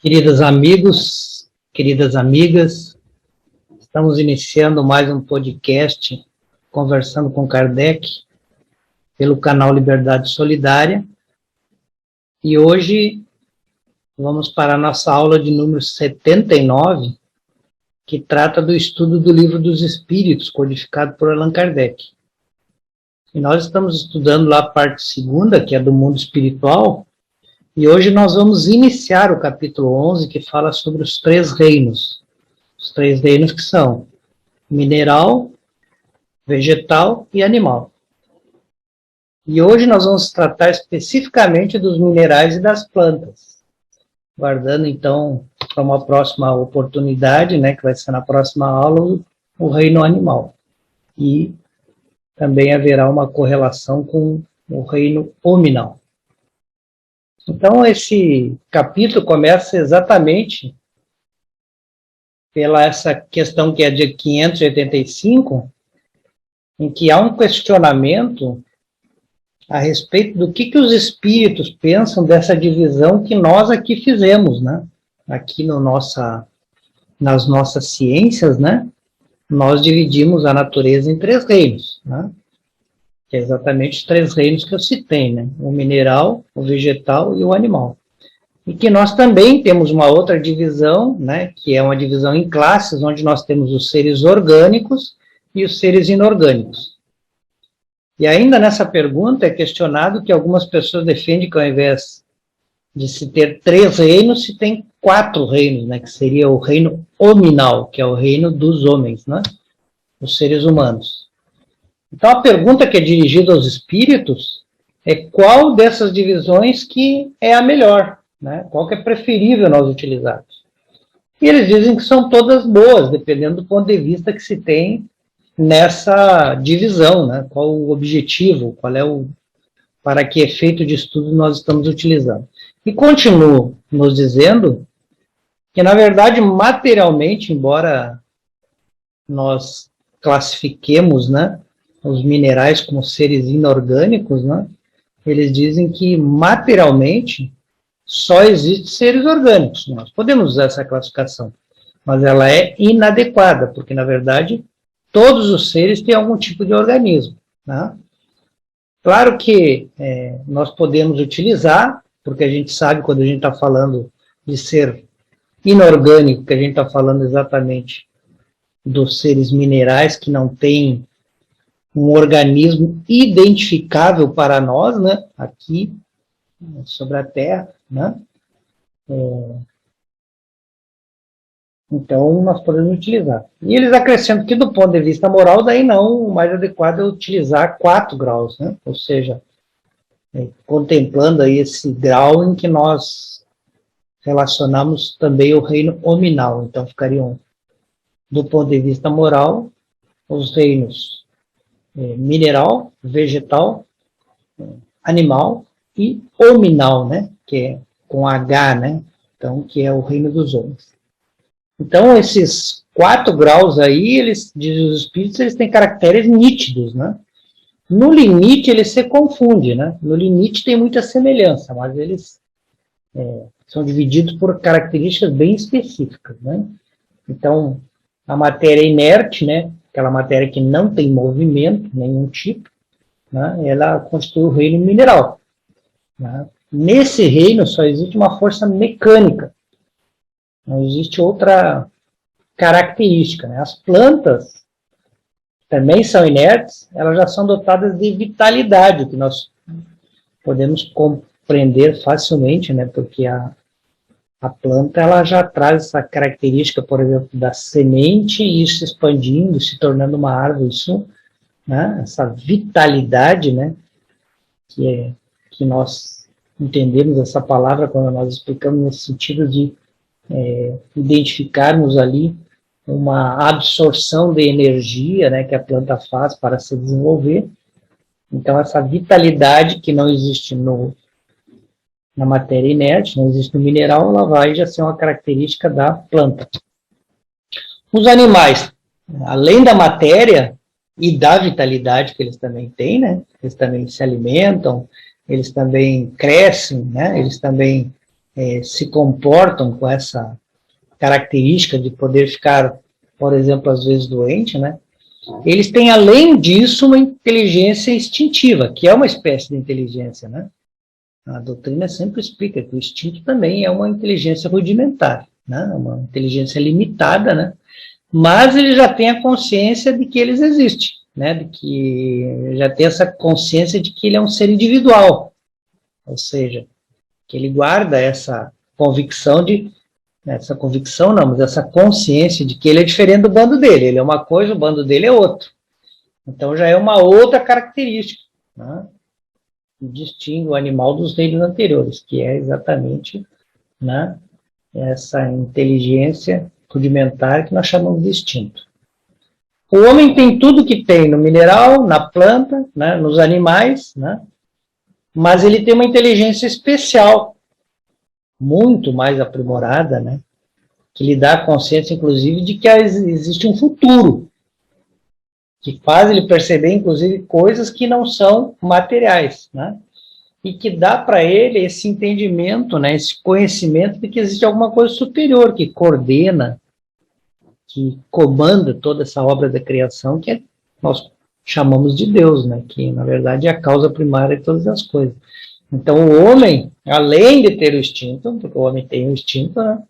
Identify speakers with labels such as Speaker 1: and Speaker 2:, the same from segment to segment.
Speaker 1: Queridos amigos, queridas amigas, estamos iniciando mais um podcast Conversando com Kardec, pelo canal Liberdade Solidária. E hoje vamos para a nossa aula de número 79, que trata do estudo do Livro dos Espíritos, codificado por Allan Kardec. E nós estamos estudando lá a parte segunda, que é do mundo espiritual, e hoje nós vamos iniciar o capítulo 11, que fala sobre os três reinos. Os três reinos que são mineral, vegetal e animal. E hoje nós vamos tratar especificamente dos minerais e das plantas. Guardando, então, para uma próxima oportunidade, né, que vai ser na próxima aula, o reino animal. E também haverá uma correlação com o reino hominal. Então, esse capítulo começa exatamente pela essa questão que é de 585, em que há um questionamento a respeito do que os espíritos pensam dessa divisão que nós aqui fizemos, né? Aqui nas nossas ciências, né? Nós dividimos a natureza em três reinos, né? Que é exatamente os três reinos que eu citei, né? O mineral, o vegetal e o animal. E que nós também temos uma outra divisão, né? Que é uma divisão em classes, onde nós temos os seres orgânicos e os seres inorgânicos. E ainda nessa pergunta é questionado que algumas pessoas defendem que ao invés de se ter três reinos, se tem quatro reinos, né? Que seria o reino hominal, que é o reino dos homens, né? Os seres humanos. Então, a pergunta que é dirigida aos espíritos é qual dessas divisões que é a melhor, né? Qual que é preferível nós utilizarmos. E eles dizem que são todas boas, dependendo do ponto de vista que se tem nessa divisão, né? Qual o objetivo, para que efeito de estudo nós estamos utilizando. E continuo nos dizendo que, na verdade, materialmente, embora nós classifiquemos, né, os minerais como seres inorgânicos, né, eles dizem que materialmente só existem seres orgânicos. Nós podemos usar essa classificação, mas ela é inadequada, porque, na verdade, todos os seres têm algum tipo de organismo, né? Claro que nós podemos utilizar, porque a gente sabe quando a gente está falando de ser inorgânico, que a gente está falando exatamente dos seres minerais que não têm um organismo identificável para nós, né, aqui sobre a Terra, né? Então, nós podemos utilizar. E eles acrescentam que, do ponto de vista moral, daí não, o mais adequado é utilizar 4 graus, né? Ou seja, contemplando aí esse grau em que nós relacionamos também o reino hominal. Então, ficariam, do ponto de vista moral, os reinos mineral, vegetal, animal e hominal, né? Que é com H, né? Então, que é o reino dos homens. Então, esses 4 graus aí, eles, dizem os espíritos, eles têm caracteres nítidos, né? No limite, eles se confundem, né? No limite tem muita semelhança, mas eles são divididos por características bem específicas, né? Então, a matéria inerte, né? Aquela matéria que não tem movimento, nenhum tipo, né? Ela constitui o reino mineral, né? Nesse reino só existe uma força mecânica, não existe outra característica, né? As plantas também são inertes, elas já são dotadas de vitalidade, que nós podemos compreender facilmente, né? Porque a planta ela já traz essa característica, por exemplo, da semente ir se expandindo, se tornando uma árvore, isso, né? Essa vitalidade, né? Que nós entendemos essa palavra quando nós explicamos nesse sentido de identificarmos ali uma absorção de energia, né, que a planta faz para se desenvolver. Então, essa vitalidade que não existe na matéria inerte, não existe no mineral, ela vai já ser uma característica da planta. Os animais, além da matéria e da vitalidade que eles também têm, né, eles também se alimentam, eles também crescem, né, eles também se comportam com essa característica de poder ficar, por exemplo, às vezes doente, né? Eles têm, além disso, uma inteligência instintiva, que é uma espécie de inteligência, né? A doutrina sempre explica que o instinto também é uma inteligência rudimentar, né? Uma inteligência limitada, né? Mas ele já tem a consciência de que eles existem, né? De que já tem essa consciência de que ele é um ser individual, ou seja, que ele guarda essa convicção não, mas essa consciência de que ele é diferente do bando dele, ele é uma coisa, o bando dele é outro. Então já é uma outra característica, né? Que distingue o animal dos reinos anteriores, que é exatamente, né, essa inteligência rudimentar que nós chamamos de instinto. O homem tem tudo que tem no mineral, na planta, né, nos animais, né, mas ele tem uma inteligência especial, muito mais aprimorada, né, que lhe dá a consciência, inclusive, de que existe um futuro, que faz ele perceber, inclusive, coisas que não são materiais, né, e que dá para ele esse entendimento, né, esse conhecimento de que existe alguma coisa superior, que coordena, que comanda toda essa obra da criação, que nós chamamos de Deus, né, que na verdade é a causa primária de todas as coisas. Então o homem, além de ter o instinto, porque o homem tem o instinto, né,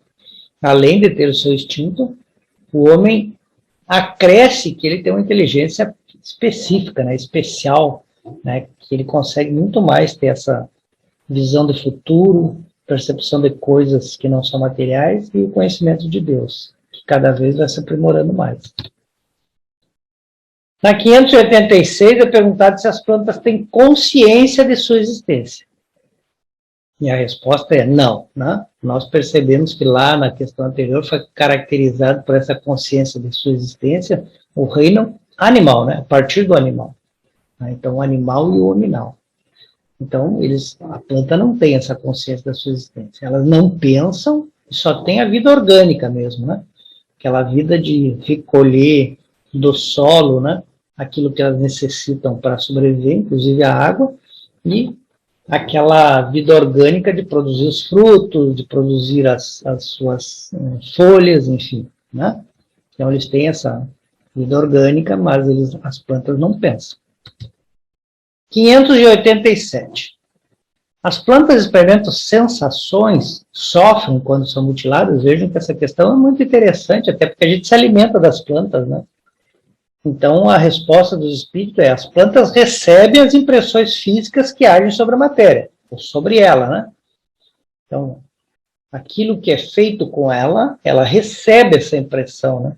Speaker 1: além de ter o seu instinto, o homem acresce que ele tem uma inteligência específica, né, especial, né, que ele consegue muito mais ter essa visão do futuro, percepção de coisas que não são materiais e o conhecimento de Deus, que cada vez vai se aprimorando mais. Na 586 é perguntado se as plantas têm consciência de sua existência. E a resposta é não, né? Nós percebemos que lá na questão anterior foi caracterizado por essa consciência de sua existência o reino animal, né? A partir do animal. Então, o animal e o hominal. Então, a planta não tem essa consciência da sua existência. Elas não pensam, só tem a vida orgânica mesmo, né? Aquela vida de recolher do solo, né? Aquilo que elas necessitam para sobreviver, inclusive a água, e aquela vida orgânica de produzir os frutos, de produzir as suas folhas, enfim, né? Então, eles têm essa vida orgânica, mas as plantas não pensam. 587. As plantas experimentam sensações, sofrem quando são mutiladas. Vejam que essa questão é muito interessante, até porque a gente se alimenta das plantas, né? Então, a resposta dos espíritos é: as plantas recebem as impressões físicas que agem sobre a matéria, ou sobre ela, né? Então, aquilo que é feito com ela, ela recebe essa impressão, né?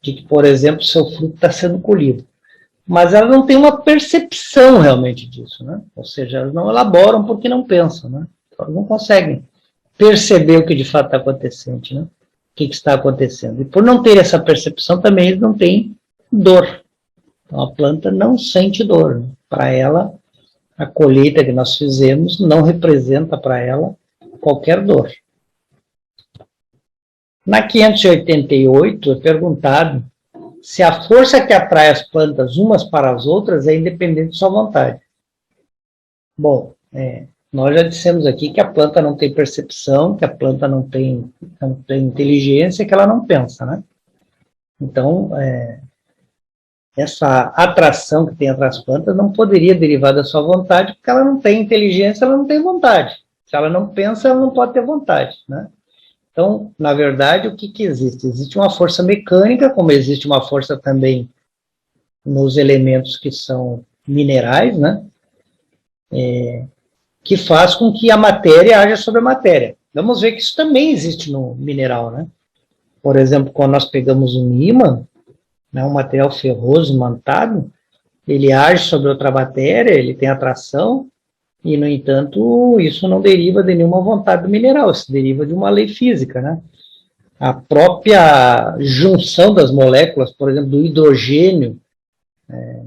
Speaker 1: De que, por exemplo, seu fruto está sendo colhido. Mas ela não tem uma percepção realmente disso, né? Ou seja, elas não elaboram porque não pensam, né? Então, elas não conseguem perceber o que de fato está acontecendo, né? O que está acontecendo. E por não ter essa percepção também eles não têm dor. Então a planta não sente dor, né? Para ela, a colheita que nós fizemos não representa para ela qualquer dor. Na 588 é perguntado se a força que atrai as plantas umas para as outras é independente de sua vontade. Bom, nós já dissemos aqui que a planta não tem percepção, que a planta não tem inteligência, que ela não pensa, né? Então, essa atração que tem entre as plantas não poderia derivar da sua vontade, porque ela não tem inteligência, ela não tem vontade. Se ela não pensa, ela não pode ter vontade, né? Então, na verdade, o que existe? Existe uma força mecânica, como existe uma força também nos elementos que são minerais, né? Que faz com que a matéria haja sobre a matéria. Vamos ver que isso também existe no mineral, né? Por exemplo, quando nós pegamos um ímã, né, um material ferroso imantado, ele age sobre outra matéria, ele tem atração, e, no entanto, isso não deriva de nenhuma vontade do mineral, isso deriva de uma lei física, né? A própria junção das moléculas, por exemplo, do hidrogênio,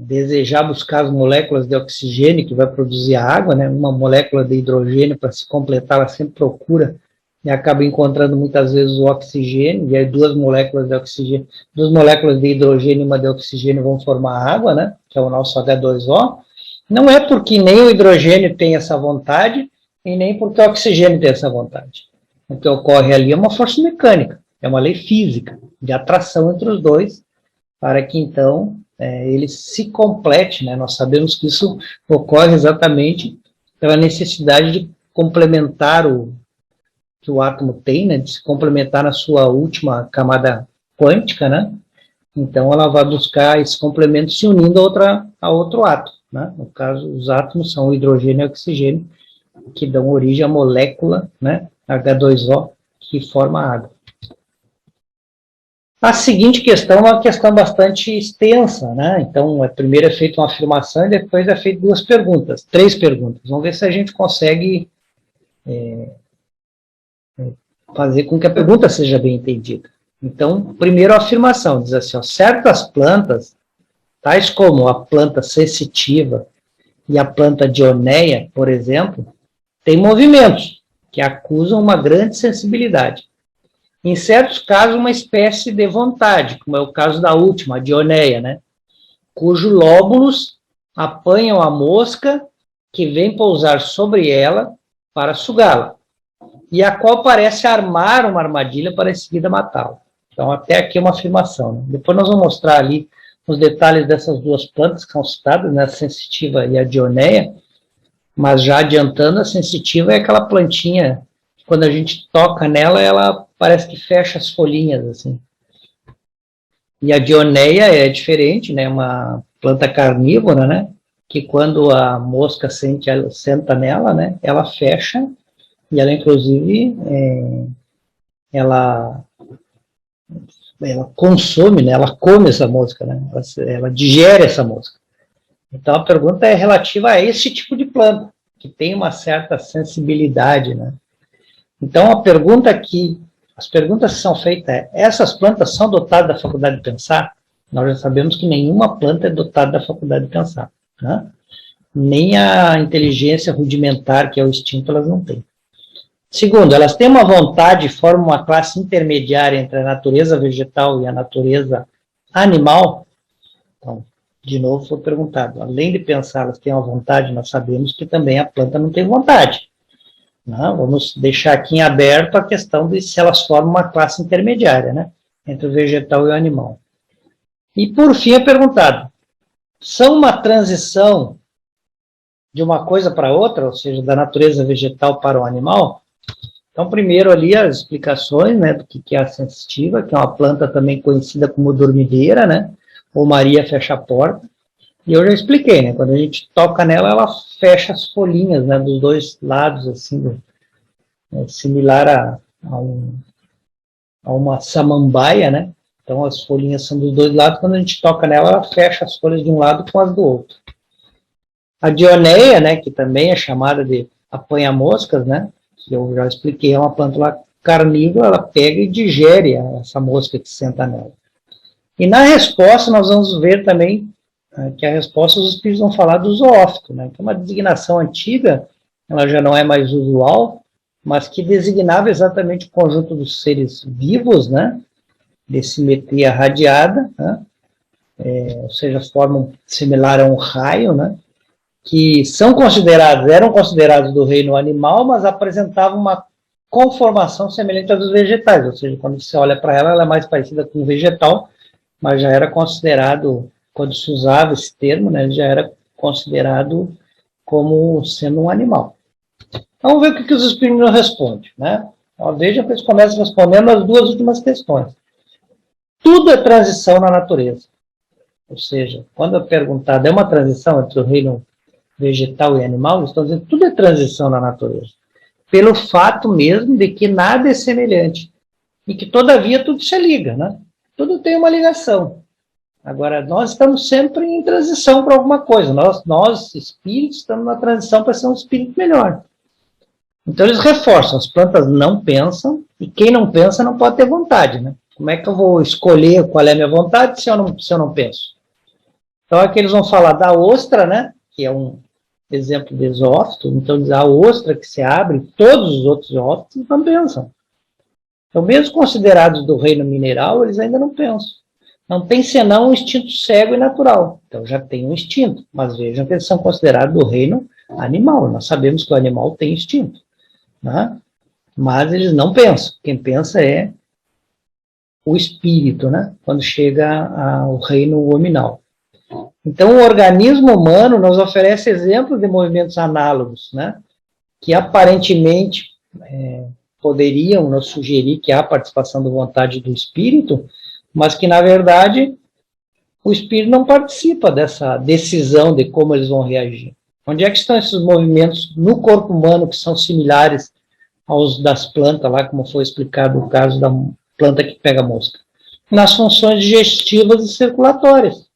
Speaker 1: desejar buscar as moléculas de oxigênio que vai produzir a água, né? Uma molécula de hidrogênio, para se completar, ela sempre procura e acaba encontrando muitas vezes o oxigênio, e aí duas moléculas de hidrogênio e uma de oxigênio vão formar a água, né? Que é o nosso H2O. Não é porque nem o hidrogênio tem essa vontade, e nem porque o oxigênio tem essa vontade. O que ocorre ali é uma força mecânica, é uma lei física de atração entre os dois, para que então ele se complete, né? Nós sabemos que isso ocorre exatamente pela necessidade de complementar que o átomo tem, né? De se complementar na sua última camada quântica, né? Então ela vai buscar esse complemento se unindo a outro átomo, né? No caso, os átomos são o hidrogênio e o oxigênio, que dão origem à molécula, né? H2O, que forma a água. A seguinte questão é uma questão bastante extensa, né? Então, primeiro é feita uma afirmação e depois é feita três perguntas. Vamos ver se a gente consegue fazer com que a pergunta seja bem entendida. Então, primeiro a afirmação, diz assim, ó, certas plantas, tais como a planta sensitiva e a planta dioneia, por exemplo, têm movimentos que acusam uma grande sensibilidade. Em certos casos, uma espécie de vontade, como é o caso da última, a dioneia, né? Cujos lóbulos apanham a mosca que vem pousar sobre ela para sugá-la, e a qual parece armar uma armadilha para em seguida matá-la. Então, até aqui é uma afirmação. Né? Depois nós vamos mostrar ali os detalhes dessas duas plantas que são citadas, né? A sensitiva e a dioneia, mas já adiantando, a sensitiva é aquela plantinha que quando a gente toca nela, ela parece que fecha as folhinhas, assim. E a dioneia é diferente, né? Uma planta carnívora, né? Que quando a mosca senta nela, né? Ela fecha e ela, inclusive, ela consome, né? Ela come essa mosca, né? Ela digere essa mosca. Então, a pergunta é relativa a esse tipo de planta, que tem uma certa sensibilidade, né? Então, as perguntas que são feitas essas plantas são dotadas da faculdade de pensar? Nós já sabemos que nenhuma planta é dotada da faculdade de pensar, né? Nem a inteligência rudimentar, que é o instinto, elas não têm. Segundo, elas têm uma vontade e formam uma classe intermediária entre a natureza vegetal e a natureza animal? Então, de novo, foi perguntado. Além de pensar, elas têm uma vontade, nós sabemos que também a planta não tem vontade. Não, vamos deixar aqui em aberto a questão de se elas formam uma classe intermediária, né? Entre o vegetal e o animal. E, por fim, é perguntado, são uma transição de uma coisa para outra, ou seja, da natureza vegetal para o animal? Então, primeiro ali as explicações, né, do que é a sensitiva, que é uma planta também conhecida como dormideira, né, ou Maria fecha a porta. E eu já expliquei, né, quando a gente toca nela, ela fecha as folhinhas, né, dos dois lados, assim, similar a uma samambaia, né. Então, as folhinhas são dos dois lados, quando a gente toca nela, ela fecha as folhas de um lado com as do outro. A dioneia, né, que também é chamada de apanha-moscas, né, que eu já expliquei, é uma planta lá carnívora, ela pega e digere essa mosca que senta nela. E na resposta, nós vamos ver também que a resposta os espíritos vão falar do zoófito, né, que é uma designação antiga, ela já não é mais usual, mas que designava exatamente o conjunto dos seres vivos, né, de simetria radiada, né, ou seja, formam similar a um raio, né, que eram considerados do reino animal, mas apresentavam uma conformação semelhante à dos vegetais, ou seja, quando você olha para ela, ela é mais parecida com um vegetal, mas já era considerado, quando se usava esse termo, né, já era considerado como sendo um animal. Vamos ver o que os espíritos respondem, né? Veja que eles começam respondendo as duas últimas questões. Tudo é transição na natureza. Ou seja, quando é perguntado, é uma transição entre o reino vegetal e animal, eles estão dizendo que tudo é transição na natureza. Pelo fato mesmo de que nada é semelhante. E que, todavia, tudo se liga, né? Tudo tem uma ligação. Agora, nós estamos sempre em transição para alguma coisa. Nós, espíritos, estamos na transição para ser um espírito melhor. Então, eles reforçam. As plantas não pensam, e quem não pensa não pode ter vontade, né? Como é que eu vou escolher qual é a minha vontade se eu não penso? Então, aqui eles vão falar da ostra, né? Que é um exemplo de zoófito. Então, a ostra que se abre, todos os outros zoófitos não pensam. Então, mesmo considerados do reino mineral, eles ainda não pensam. Não tem senão um instinto cego e natural. Então, já tem um instinto. Mas vejam que eles são considerados do reino animal. Nós sabemos que o animal tem instinto, né? mas eles não pensam. Quem pensa é o espírito, né? Quando chega ao reino hominal. Então, o organismo humano nos oferece exemplos de movimentos análogos, né? Que aparentemente poderiam nos sugerir que há participação da vontade do espírito, mas que, na verdade, o espírito não participa dessa decisão de como eles vão reagir. Onde é que estão esses movimentos no corpo humano que são similares aos das plantas, lá como foi explicado o caso da planta que pega mosca? Nas funções digestivas e circulatórias,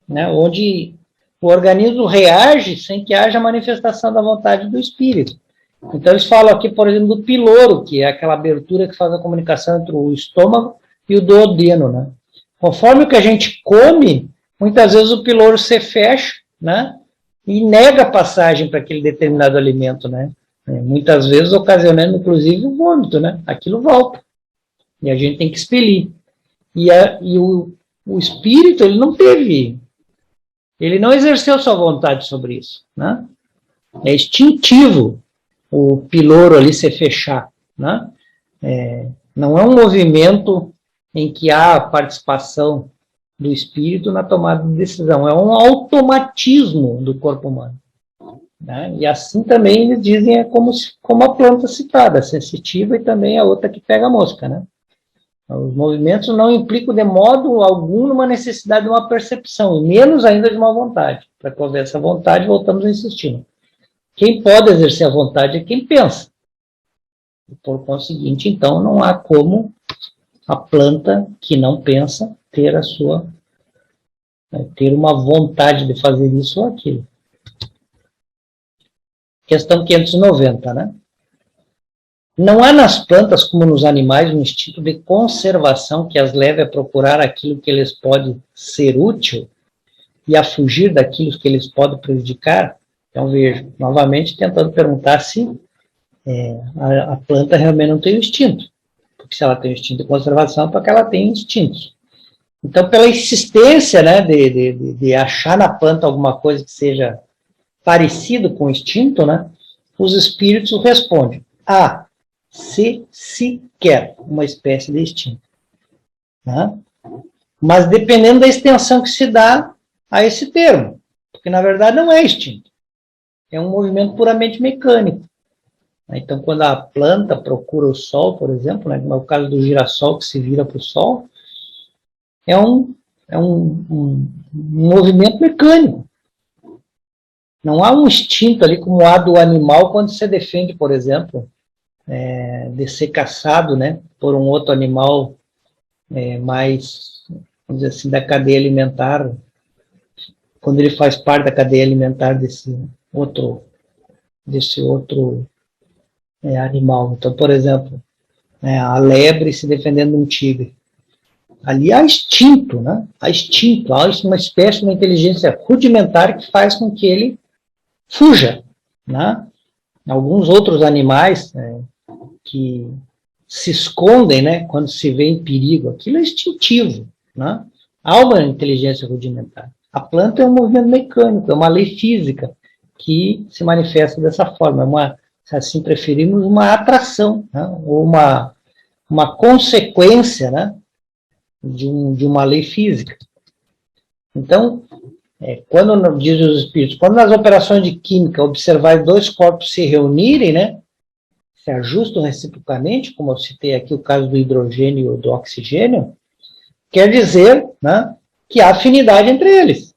Speaker 1: né, onde o organismo reage sem que haja manifestação da vontade do espírito. Então eles falam aqui, por exemplo, do piloro, que é aquela abertura que faz a comunicação entre o estômago e o duodeno, né? Conforme o que a gente come, muitas vezes o piloro se fecha, né? E nega a passagem para aquele determinado alimento, né? Muitas vezes ocasionando, inclusive, o vômito, né? Aquilo volta. E a gente tem que expelir. E o espírito, ele não teve, ele não exerceu sua vontade sobre isso, né? É instintivo o piloro ali se fechar, né? Não é um movimento em que há participação do espírito na tomada de decisão, é um automatismo do corpo humano, né? E assim também eles dizem é como a planta citada, a sensitiva e também a outra que pega a mosca, né? Os movimentos não implicam de modo algum uma necessidade de uma percepção, e menos ainda de uma vontade. Para prover essa vontade, voltamos a insistir. Quem pode exercer a vontade é quem pensa. E por conseguinte, então, não há como a planta que não pensa ter ter uma vontade de fazer isso ou aquilo. Questão 590, né? Não há nas plantas, como nos animais, um instinto de conservação que as leve a procurar aquilo que lhes pode ser útil e a fugir daquilo que lhes pode prejudicar? Então, vejo, novamente, tentando perguntar se a planta realmente não tem o instinto. Porque se ela tem o instinto de conservação, é porque ela tem instintos. Então, pela insistência, né, de achar na planta alguma coisa que seja parecido com o instinto, né, os espíritos respondem: se sequer uma espécie de instinto. Né? Mas dependendo da extensão que se dá a esse termo. Porque, na verdade, não é instinto. É um movimento puramente mecânico. Então, quando a planta procura o sol, por exemplo, né, como é o caso do girassol que se vira para o sol, é um movimento mecânico. Não há um instinto ali como há do animal quando se defende, por exemplo, de ser caçado, né, por um outro animal mais, vamos dizer assim, da cadeia alimentar, quando ele faz parte da cadeia alimentar desse outro animal. Então, por exemplo, a lebre se defendendo de um tigre. Ali há instinto, né? Há instinto, há uma espécie de uma inteligência rudimentar que faz com que ele fuja, né? Alguns outros animais que se escondem, né, quando se vê em perigo, aquilo é instintivo, né? Há uma inteligência rudimentar. A planta é um movimento mecânico, é uma lei física que se manifesta dessa forma, é uma, se assim preferimos, uma atração, né? Ou uma consequência, né, de uma lei física. Então, quando dizem os espíritos, quando nas operações de química observar dois corpos se reunirem, né, se ajustam reciprocamente, como eu citei aqui o caso do hidrogênio e do oxigênio, quer dizer, né, que há afinidade entre eles.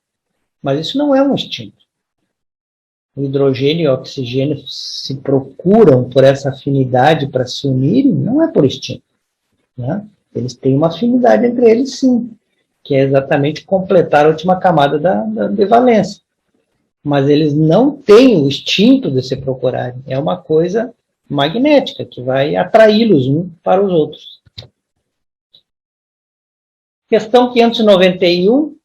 Speaker 1: Mas isso não é um instinto. O hidrogênio e o oxigênio se procuram por essa afinidade para se unirem, não é por instinto. Né? Eles têm uma afinidade entre eles, sim, que é exatamente completar a última camada de valência. Mas eles não têm o instinto de se procurarem. É uma coisa magnética que vai atraí-los uns para os outros. Questão 591,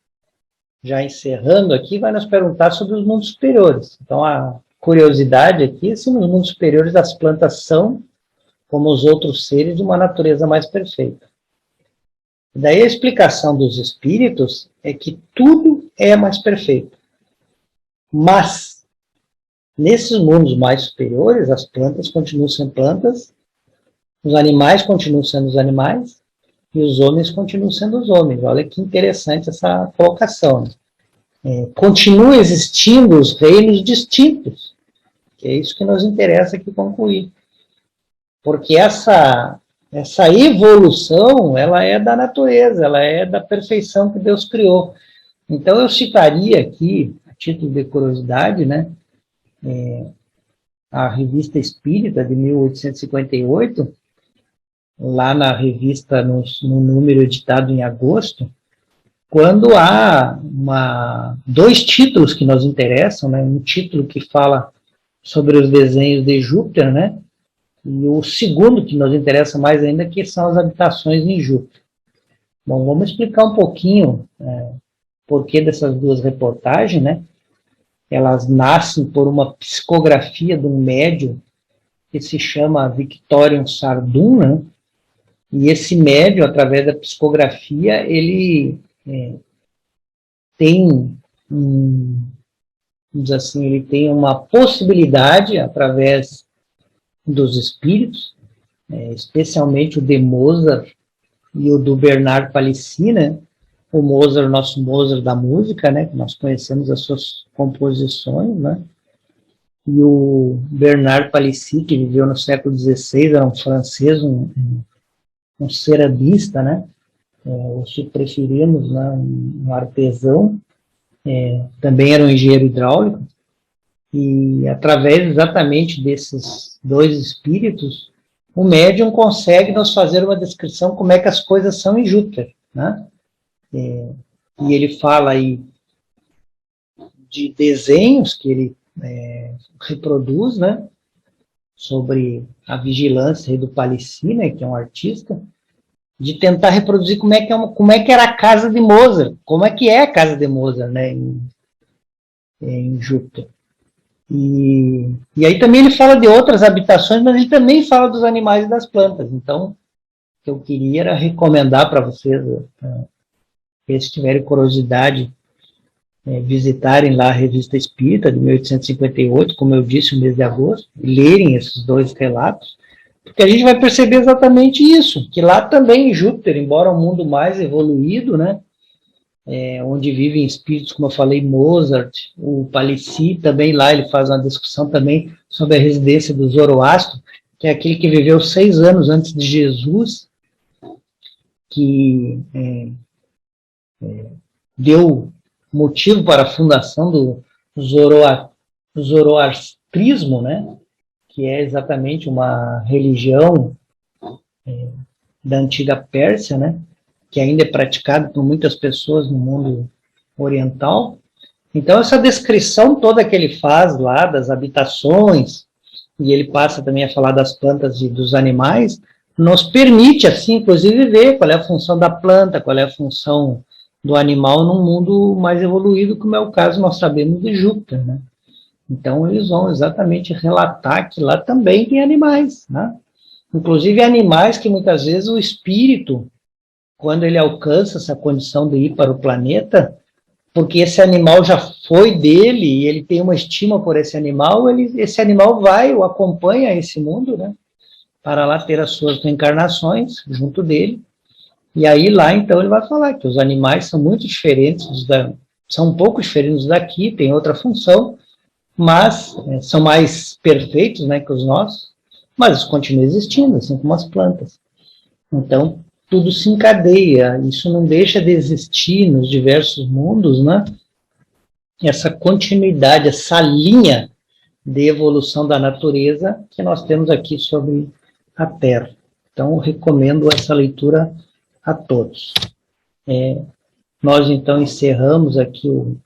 Speaker 1: já encerrando aqui, vai nos perguntar sobre os mundos superiores. Então, a curiosidade aqui é se nos mundos superiores as plantas são, como os outros seres, de uma natureza mais perfeita. Daí a explicação dos espíritos é que tudo é mais perfeito. Mas, nesses mundos mais superiores, as plantas continuam sendo plantas Os animais continuam sendo os animais e os homens continuam sendo os homens. Olha que interessante essa colocação. Continuam existindo os reinos distintos, que é isso que nos interessa aqui concluir. Porque essa evolução, ela é da natureza, ela é da perfeição que Deus criou. Então eu citaria aqui, a título de curiosidade, né, a Revista Espírita de 1858, lá na revista, no número editado em agosto, quando há dois títulos que nos interessam, né? Um título que fala sobre os desenhos de Júpiter, né? E o segundo que nos interessa mais ainda, que são as habitações em Júpiter. Bom, vamos explicar um pouquinho porquê dessas duas reportagens, né? Elas nascem por uma psicografia de um médium que se chama Victorian Sardum, né? E esse médium, através da psicografia, ele tem, vamos dizer assim, ele tem uma possibilidade, através dos espíritos, especialmente o de Mozart e o do Bernard Palissy, né? O Mozart, o nosso Mozart da música, né? Que nós conhecemos as suas composições, né? E o Bernard Palissy, que viveu no século XVI, era um francês, um ceramista, né? Ou se preferirmos, né, um artesão, também era um engenheiro hidráulico, e através exatamente desses dois espíritos, o médium consegue nos fazer uma descrição como é que as coisas são em Júpiter, né? E ele fala aí de desenhos que ele reproduz, né, sobre a vigilância do Palissy, né, que é um artista, de tentar reproduzir como é que era a casa de Mozart, como é que é a casa de Mozart, né, em Júpiter. E aí também ele fala de outras habitações, mas ele também fala dos animais e das plantas. Então, o que eu queria era recomendar para vocês, se tiverem curiosidade, visitarem lá a Revista Espírita de 1858, como eu disse, no mês de agosto, lerem esses dois relatos, porque a gente vai perceber exatamente isso, que lá também em Júpiter, embora um mundo mais evoluído, né, onde vivem espíritos, como eu falei, Mozart, o Palissy, também lá ele faz uma discussão também sobre a residência do Zoroastro, que é aquele que viveu 6 anos antes de Jesus, que deu motivo para a fundação do zoroastrismo, né, que é exatamente uma religião da antiga Pérsia, né, que ainda é praticada por muitas pessoas no mundo oriental. Então, essa descrição toda que ele faz lá das habitações, e ele passa também a falar das plantas e dos animais, nos permite, assim, inclusive, ver qual é a função da planta, qual é a função do animal num mundo mais evoluído, como é o caso, nós sabemos, de Júpiter, né? Então, eles vão exatamente relatar que lá também tem animais, né? Inclusive animais que muitas vezes o espírito, quando ele alcança essa condição de ir para o planeta, porque esse animal já foi dele e ele tem uma estima por esse animal, esse animal o acompanha a esse mundo, né? Para lá ter as suas reencarnações junto dele. E aí lá, então, ele vai falar que os animais são muito diferentes, são um pouco diferentes daqui, tem outra função, mas são mais perfeitos, né, que os nossos, mas continuam existindo, assim como as plantas. Então, tudo se encadeia, isso não deixa de existir nos diversos mundos, né, essa continuidade, essa linha de evolução da natureza que nós temos aqui sobre a Terra. Então, eu recomendo essa leitura a todos. Nós, então, encerramos aqui o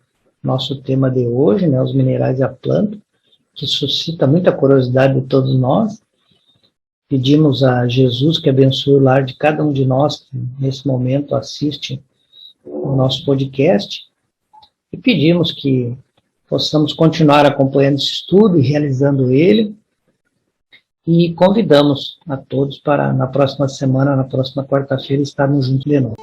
Speaker 1: nosso tema de hoje, né, os minerais e a planta, que suscita muita curiosidade de todos nós. Pedimos a Jesus que abençoe o lar de cada um de nós que, nesse momento, assiste o nosso podcast, e pedimos que possamos continuar acompanhando esse estudo e realizando ele, e convidamos a todos para, na próxima semana, na próxima quarta-feira, estarmos juntos de novo.